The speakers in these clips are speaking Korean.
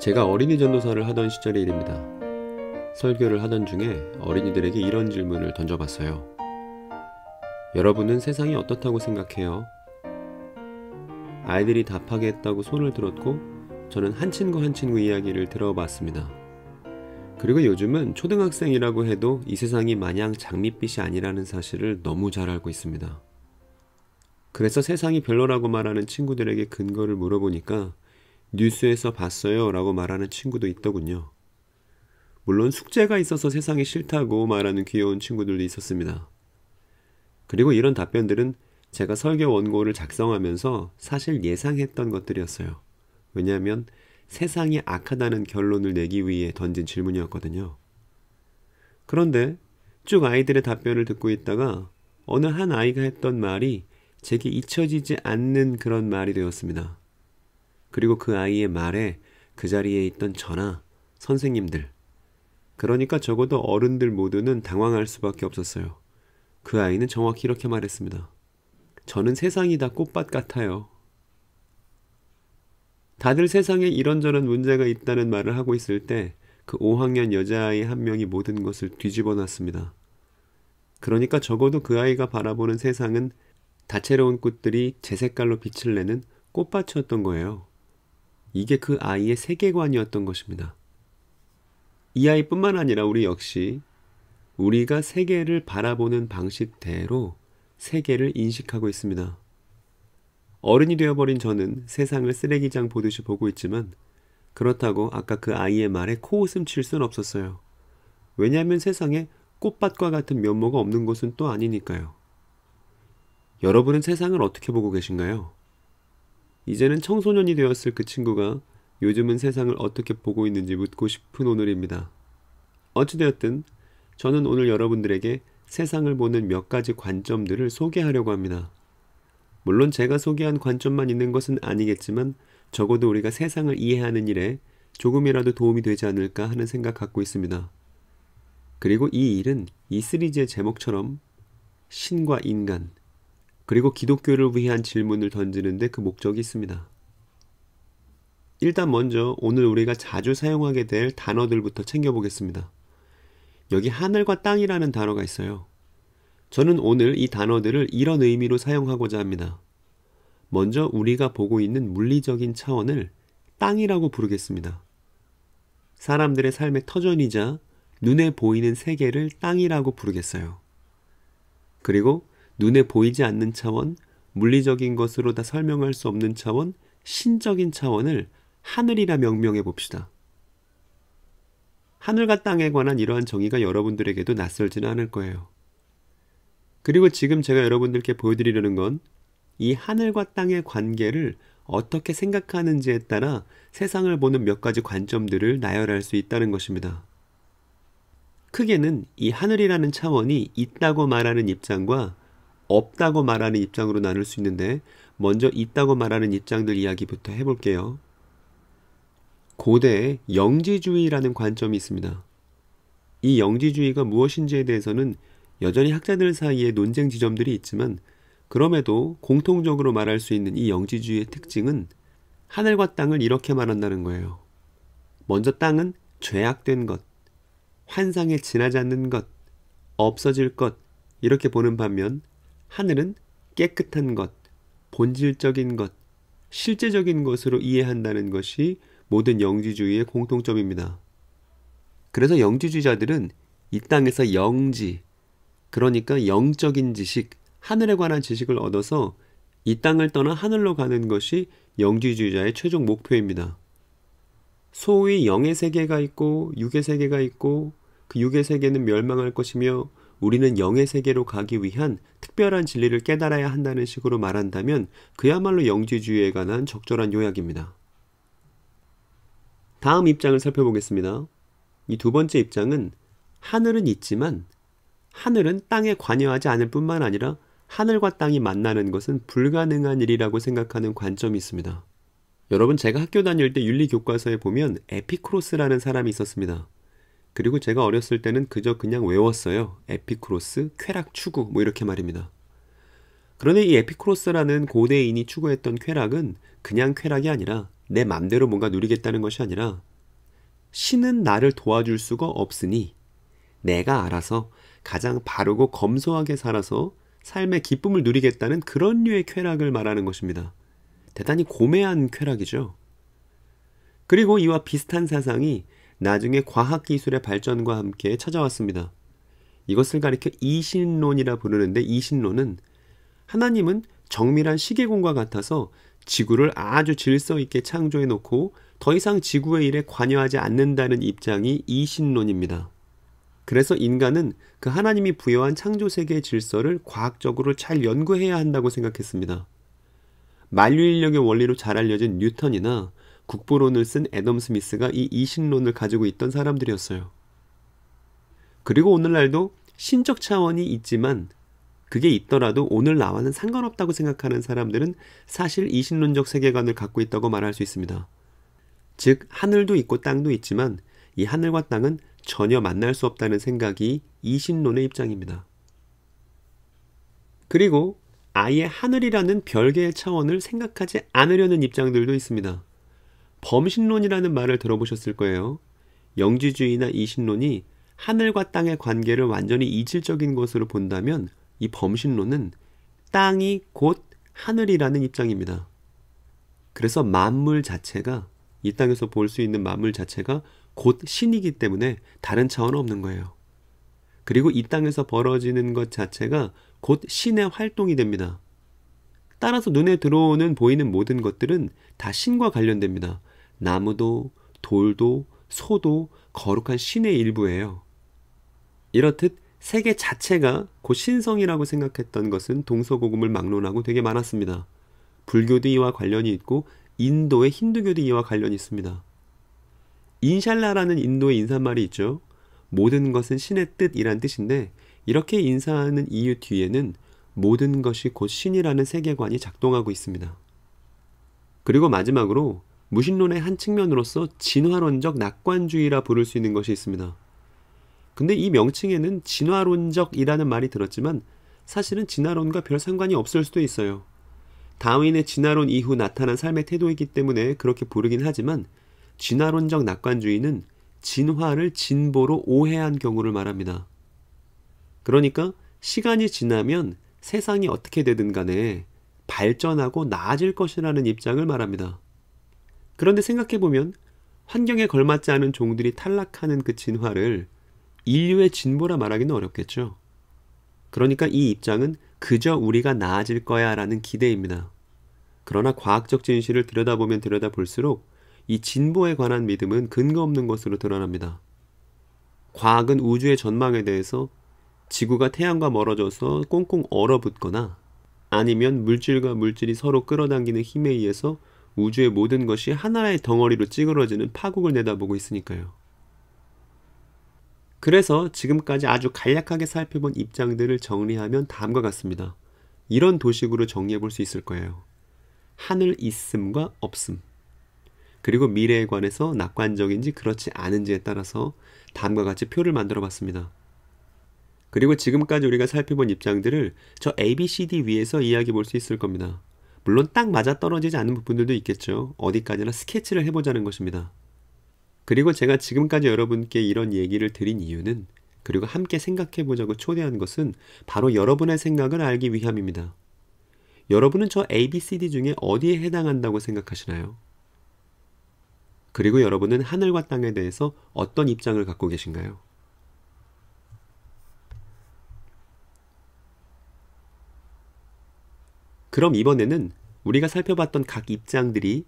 제가 어린이 전도사를 하던 시절의 일입니다. 설교를 하던 중에 어린이들에게 이런 질문을 던져봤어요. 여러분은 세상이 어떻다고 생각해요? 아이들이 답하겠다고 손을 들었고 저는 한 친구 한 친구 이야기를 들어봤습니다. 그리고 요즘은 초등학생이라고 해도 이 세상이 마냥 장밋빛이 아니라는 사실을 너무 잘 알고 있습니다. 그래서 세상이 별로라고 말하는 친구들에게 근거를 물어보니까 뉴스에서 봤어요 라고 말하는 친구도 있더군요. 물론 숙제가 있어서 세상이 싫다고 말하는 귀여운 친구들도 있었습니다. 그리고 이런 답변들은 제가 설교 원고를 작성하면서 사실 예상했던 것들이었어요. 왜냐하면 세상이 악하다는 결론을 내기 위해 던진 질문이었거든요. 그런데 쭉 아이들의 답변을 듣고 있다가 어느 한 아이가 했던 말이 제게 잊혀지지 않는 그런 말이 되었습니다. 그리고 그 아이의 말에 그 자리에 있던 저나 선생님들, 그러니까 적어도 어른들 모두는 당황할 수밖에 없었어요. 그 아이는 정확히 이렇게 말했습니다. 저는 세상이 다 꽃밭 같아요. 다들 세상에 이런저런 문제가 있다는 말을 하고 있을 때 그 5학년 여자아이 한 명이 모든 것을 뒤집어 놨습니다. 그러니까 적어도 그 아이가 바라보는 세상은 다채로운 꽃들이 제 색깔로 빛을 내는 꽃밭이었던 거예요. 이게 그 아이의 세계관이었던 것입니다. 이 아이뿐만 아니라 우리 역시 우리가 세계를 바라보는 방식대로 세계를 인식하고 있습니다. 어른이 되어버린 저는 세상을 쓰레기장 보듯이 보고 있지만 그렇다고 아까 그 아이의 말에 코웃음 칠 순 없었어요. 왜냐하면 세상에 꽃밭과 같은 면모가 없는 곳은 또 아니니까요. 여러분은 세상을 어떻게 보고 계신가요? 이제는 청소년이 되었을 그 친구가 요즘은 세상을 어떻게 보고 있는지 묻고 싶은 오늘입니다. 어찌되었든 저는 오늘 여러분들에게 세상을 보는 몇 가지 관점들을 소개하려고 합니다. 물론 제가 소개한 관점만 있는 것은 아니겠지만 적어도 우리가 세상을 이해하는 일에 조금이라도 도움이 되지 않을까 하는 생각 갖고 있습니다. 그리고 이 일은 이 시리즈의 제목처럼 신과 인간, 그리고 기독교를 위한 질문을 던지는데 그 목적이 있습니다. 일단 먼저 오늘 우리가 자주 사용하게 될 단어들부터 챙겨보겠습니다. 여기 하늘과 땅이라는 단어가 있어요. 저는 오늘 이 단어들을 이런 의미로 사용하고자 합니다. 먼저 우리가 보고 있는 물리적인 차원을 땅이라고 부르겠습니다. 사람들의 삶의 터전이자 눈에 보이는 세계를 땅이라고 부르겠어요. 그리고 눈에 보이지 않는 차원, 물리적인 것으로 다 설명할 수 없는 차원, 신적인 차원을 하늘이라 명명해 봅시다. 하늘과 땅에 관한 이러한 정의가 여러분들에게도 낯설지는 않을 거예요. 그리고 지금 제가 여러분들께 보여드리려는 건 이 하늘과 땅의 관계를 어떻게 생각하는지에 따라 세상을 보는 몇 가지 관점들을 나열할 수 있다는 것입니다. 크게는 이 하늘이라는 차원이 있다고 말하는 입장과 없다고 말하는 입장으로 나눌 수 있는데 먼저 있다고 말하는 입장들 이야기부터 해볼게요. 고대에 영지주의라는 관점이 있습니다. 이 영지주의가 무엇인지에 대해서는 여전히 학자들 사이에 논쟁 지점들이 있지만 그럼에도 공통적으로 말할 수 있는 이 영지주의의 특징은 하늘과 땅을 이렇게 말한다는 거예요. 먼저 땅은 죄악된 것, 환상에 지나지 않는 것, 없어질 것 이렇게 보는 반면 하늘은 깨끗한 것, 본질적인 것, 실제적인 것으로 이해한다는 것이 모든 영지주의의 공통점입니다. 그래서 영지주의자들은 이 땅에서 영지, 그러니까 영적인 지식, 하늘에 관한 지식을 얻어서 이 땅을 떠나 하늘로 가는 것이 영지주의자의 최종 목표입니다. 소위 영의 세계가 있고 육의 세계가 있고 그 육의 세계는 멸망할 것이며 우리는 영의 세계로 가기 위한 특별한 진리를 깨달아야 한다는 식으로 말한다면 그야말로 영지주의에 관한 적절한 요약입니다. 다음 입장을 살펴보겠습니다. 이 두 번째 입장은 하늘은 있지만 하늘은 땅에 관여하지 않을 뿐만 아니라 하늘과 땅이 만나는 것은 불가능한 일이라고 생각하는 관점이 있습니다. 여러분, 제가 학교 다닐 때 윤리 교과서에 보면 에피쿠로스라는 사람이 있었습니다. 그리고 제가 어렸을 때는 그냥 외웠어요. 에피쿠로스, 쾌락 추구 뭐 이렇게 말입니다. 그런데 이 에피쿠로스라는 고대인이 추구했던 쾌락은 그냥 쾌락이 아니라 내 맘대로 뭔가 누리겠다는 것이 아니라 신은 나를 도와줄 수가 없으니 내가 알아서 가장 바르고 검소하게 살아서 삶의 기쁨을 누리겠다는 그런 류의 쾌락을 말하는 것입니다. 대단히 고매한 쾌락이죠. 그리고 이와 비슷한 사상이 나중에 과학기술의 발전과 함께 찾아왔습니다. 이것을 가리켜 이신론이라 부르는데, 이신론은 하나님은 정밀한 시계공과 같아서 지구를 아주 질서 있게 창조해 놓고 더 이상 지구의 일에 관여하지 않는다는 입장이 이신론입니다. 그래서 인간은 그 하나님이 부여한 창조세계의 질서를 과학적으로 잘 연구해야 한다고 생각했습니다. 만유인력의 원리로 잘 알려진 뉴턴이나 국보론을 쓴 애덤 스미스가 이 이신론을 가지고 있던 사람들이었어요. 그리고 오늘날도 신적 차원이 있지만 그게 있더라도 오늘 나와는 상관없다고 생각하는 사람들은 사실 이신론적 세계관을 갖고 있다고 말할 수 있습니다. 즉, 하늘도 있고 땅도 있지만 이 하늘과 땅은 전혀 만날 수 없다는 생각이 이신론의 입장입니다. 그리고 아예 하늘이라는 별개의 차원을 생각하지 않으려는 입장들도 있습니다. 범신론이라는 말을 들어보셨을 거예요. 영지주의나 이신론이 하늘과 땅의 관계를 완전히 이질적인 것으로 본다면 이 범신론은 땅이 곧 하늘이라는 입장입니다. 그래서 만물 자체가, 이 땅에서 볼 수 있는 만물 자체가 곧 신이기 때문에 다른 차원은 없는 거예요. 그리고 이 땅에서 벌어지는 것 자체가 곧 신의 활동이 됩니다. 따라서 눈에 들어오는 보이는 모든 것들은 다 신과 관련됩니다. 나무도 돌도 소도 거룩한 신의 일부예요. 이렇듯 세계 자체가 곧 신성이라고 생각했던 것은 동서고금을 막론하고 되게 많았습니다. 불교도 이와 관련이 있고 인도의 힌두교도 이와 관련이 있습니다. 인샬라라는 인도의 인사말이 있죠. 모든 것은 신의 뜻이란 뜻인데, 이렇게 인사하는 이유 뒤에는 모든 것이 곧 신이라는 세계관이 작동하고 있습니다. 그리고 마지막으로 무신론의 한 측면으로서 진화론적 낙관주의라 부를 수 있는 것이 있습니다. 근데 이 명칭에는 진화론적이라는 말이 들었지만 사실은 진화론과 별 상관이 없을 수도 있어요. 다윈의 진화론 이후 나타난 삶의 태도이기 때문에 그렇게 부르긴 하지만, 진화론적 낙관주의는 진화를 진보로 오해한 경우를 말합니다. 그러니까 시간이 지나면 세상이 어떻게 되든 간에 발전하고 나아질 것이라는 입장을 말합니다. 그런데 생각해보면 환경에 걸맞지 않은 종들이 탈락하는 그 진화를 인류의 진보라 말하기는 어렵겠죠. 그러니까 이 입장은 그저 우리가 나아질 거야 라는 기대입니다. 그러나 과학적 진실을 들여다보면 들여다볼수록 이 진보에 관한 믿음은 근거 없는 것으로 드러납니다. 과학은 우주의 전망에 대해서 지구가 태양과 멀어져서 꽁꽁 얼어붙거나 아니면 물질과 물질이 서로 끌어당기는 힘에 의해서 우주의 모든 것이 하나의 덩어리로 찌그러지는 파국을 내다보고 있으니까요. 그래서 지금까지 아주 간략하게 살펴본 입장들을 정리하면 다음과 같습니다. 이런 도식으로 정리해 볼 수 있을 거예요. 하늘 있음과 없음, 그리고 미래에 관해서 낙관적인지 그렇지 않은지에 따라서 다음과 같이 표를 만들어 봤습니다. 그리고 지금까지 우리가 살펴본 입장들을 저 ABCD 위에서 이야기해 볼 수 있을 겁니다. 물론 딱 맞아떨어지지 않는 부분들도 있겠죠. 어디까지나 스케치를 해보자는 것입니다. 그리고 제가 지금까지 여러분께 이런 얘기를 드린 이유는, 그리고 함께 생각해보자고 초대한 것은 바로 여러분의 생각을 알기 위함입니다. 여러분은 저 ABCD 중에 어디에 해당한다고 생각하시나요? 그리고 여러분은 하늘과 땅에 대해서 어떤 입장을 갖고 계신가요? 그럼 이번에는 우리가 살펴봤던 각 입장들이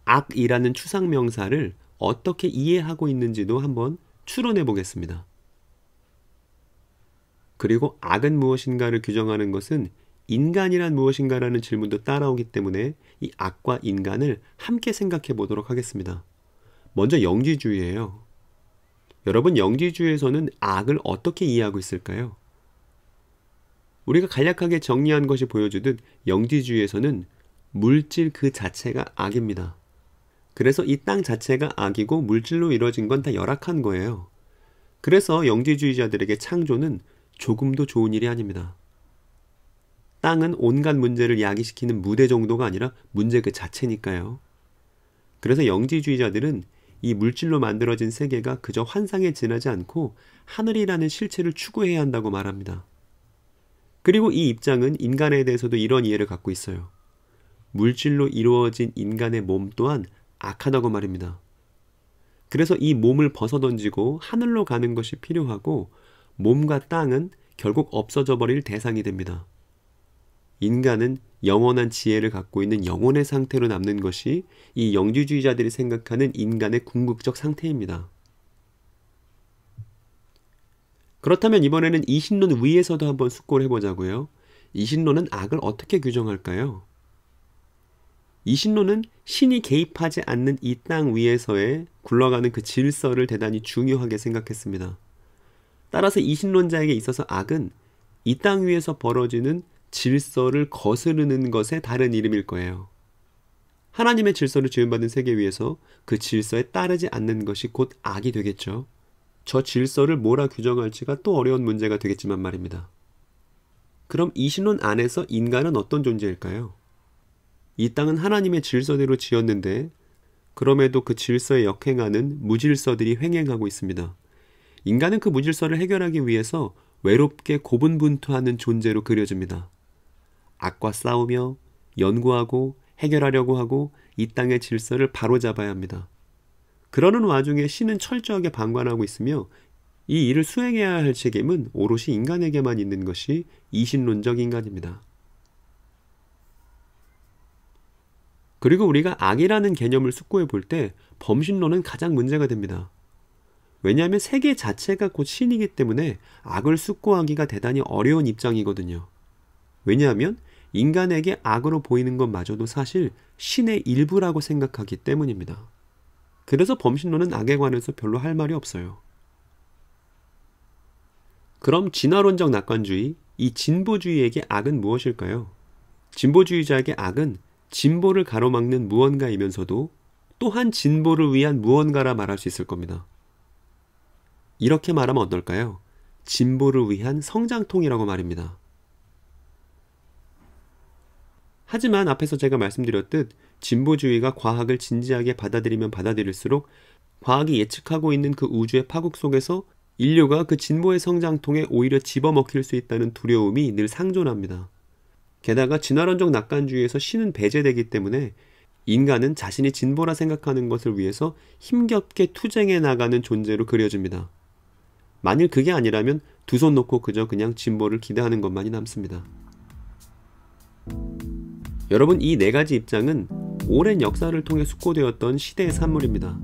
악이라는 추상명사를 어떻게 이해하고 있는지도 한번 추론해 보겠습니다. 그리고 악은 무엇인가를 규정하는 것은 인간이란 무엇인가라는 질문도 따라오기 때문에 이 악과 인간을 함께 생각해 보도록 하겠습니다. 먼저 영지주의예요. 여러분, 영지주의에서는 악을 어떻게 이해하고 있을까요? 우리가 간략하게 정리한 것이 보여주듯 영지주의에서는 물질 그 자체가 악입니다. 그래서 이 땅 자체가 악이고 물질로 이루어진 건 다 열악한 거예요. 그래서 영지주의자들에게 창조는 조금도 좋은 일이 아닙니다. 땅은 온갖 문제를 야기시키는 무대 정도가 아니라 문제 그 자체니까요. 그래서 영지주의자들은 이 물질로 만들어진 세계가 그저 환상에 지나지 않고 하늘이라는 실체를 추구해야 한다고 말합니다. 그리고 이 입장은 인간에 대해서도 이런 이해를 갖고 있어요. 물질로 이루어진 인간의 몸 또한 악하다고 말입니다. 그래서 이 몸을 벗어던지고 하늘로 가는 것이 필요하고 몸과 땅은 결국 없어져 버릴 대상이 됩니다. 인간은 영원한 지혜를 갖고 있는 영혼의 상태로 남는 것이 이 영지주의자들이 생각하는 인간의 궁극적 상태입니다. 그렇다면 이번에는 이신론 위에서도 한번 숙고를 해보자고요. 이신론은 악을 어떻게 규정할까요? 이신론은 신이 개입하지 않는 이 땅 위에서의 굴러가는 그 질서를 대단히 중요하게 생각했습니다. 따라서 이신론자에게 있어서 악은 이 땅 위에서 벌어지는 질서를 거스르는 것의 다른 이름일 거예요. 하나님의 질서를 지음받은 세계 위에서 그 질서에 따르지 않는 것이 곧 악이 되겠죠. 저 질서를 뭐라 규정할지가 또 어려운 문제가 되겠지만 말입니다. 그럼 이신론 안에서 인간은 어떤 존재일까요? 이 땅은 하나님의 질서대로 지었는데 그럼에도 그 질서에 역행하는 무질서들이 횡행하고 있습니다. 인간은 그 무질서를 해결하기 위해서 외롭게 고분분투하는 존재로 그려집니다. 악과 싸우며 연구하고 해결하려고 하고 이 땅의 질서를 바로잡아야 합니다. 그러는 와중에 신은 철저하게 방관하고 있으며 이 일을 수행해야 할 책임은 오롯이 인간에게만 있는 것이 이신론적 인간입니다. 그리고 우리가 악이라는 개념을 숙고해 볼 때 범신론은 가장 문제가 됩니다. 왜냐하면 세계 자체가 곧 신이기 때문에 악을 숙고하기가 대단히 어려운 입장이거든요. 왜냐하면 인간에게 악으로 보이는 것마저도 사실 신의 일부라고 생각하기 때문입니다. 그래서 범신론은 악에 관해서 별로 할 말이 없어요. 그럼 진화론적 낙관주의, 이 진보주의에게 악은 무엇일까요? 진보주의자에게 악은 진보를 가로막는 무언가이면서도 또한 진보를 위한 무언가라 말할 수 있을 겁니다. 이렇게 말하면 어떨까요? 진보를 위한 성장통이라고 말입니다. 하지만 앞에서 제가 말씀드렸듯 진보주의가 과학을 진지하게 받아들이면 받아들일수록 과학이 예측하고 있는 그 우주의 파국 속에서 인류가 그 진보의 성장통에 오히려 집어먹힐 수 있다는 두려움이 늘 상존합니다. 게다가 진화론적 낙관주의에서 신은 배제되기 때문에 인간은 자신이 진보라 생각하는 것을 위해서 힘겹게 투쟁해 나가는 존재로 그려집니다. 만일 그게 아니라면 두 손 놓고 그냥 진보를 기대하는 것만이 남습니다. 여러분, 이 네 가지 입장은 오랜 역사를 통해 숙고되었던 시대의 산물입니다.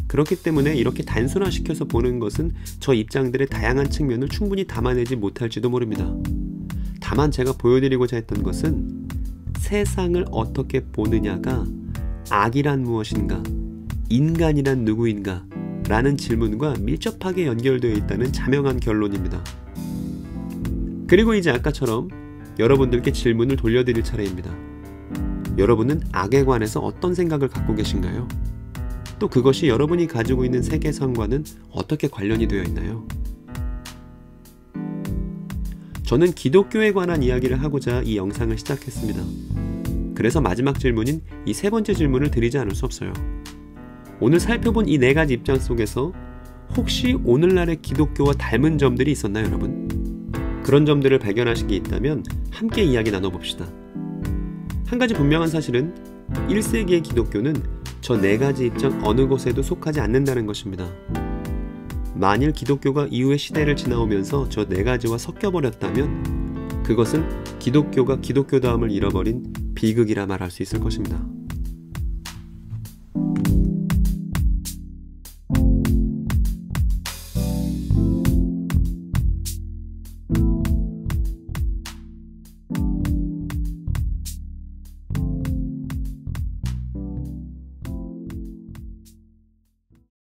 그렇기 때문에 이렇게 단순화시켜서 보는 것은 저 입장들의 다양한 측면을 충분히 담아내지 못할지도 모릅니다. 다만 제가 보여드리고자 했던 것은 세상을 어떻게 보느냐가 악이란 무엇인가, 인간이란 누구인가 라는 질문과 밀접하게 연결되어 있다는 자명한 결론입니다. 그리고 이제 아까처럼 여러분들께 질문을 돌려드릴 차례입니다. 여러분은 악에 관해서 어떤 생각을 갖고 계신가요? 또 그것이 여러분이 가지고 있는 세계관과는 어떻게 관련이 되어 있나요? 저는 기독교에 관한 이야기를 하고자 이 영상을 시작했습니다. 그래서 마지막 질문인 이 세 번째 질문을 드리지 않을 수 없어요. 오늘 살펴본 이 네 가지 입장 속에서 혹시 오늘날의 기독교와 닮은 점들이 있었나요, 여러분? 그런 점들을 발견하신 게 있다면 함께 이야기 나눠봅시다. 한 가지 분명한 사실은 1세기의 기독교는 저 네 가지 입장 어느 곳에도 속하지 않는다는 것입니다. 만일 기독교가 이후의 시대를 지나오면서 저 네 가지와 섞여버렸다면 그것은 기독교가 기독교다움을 잃어버린 비극이라 말할 수 있을 것입니다.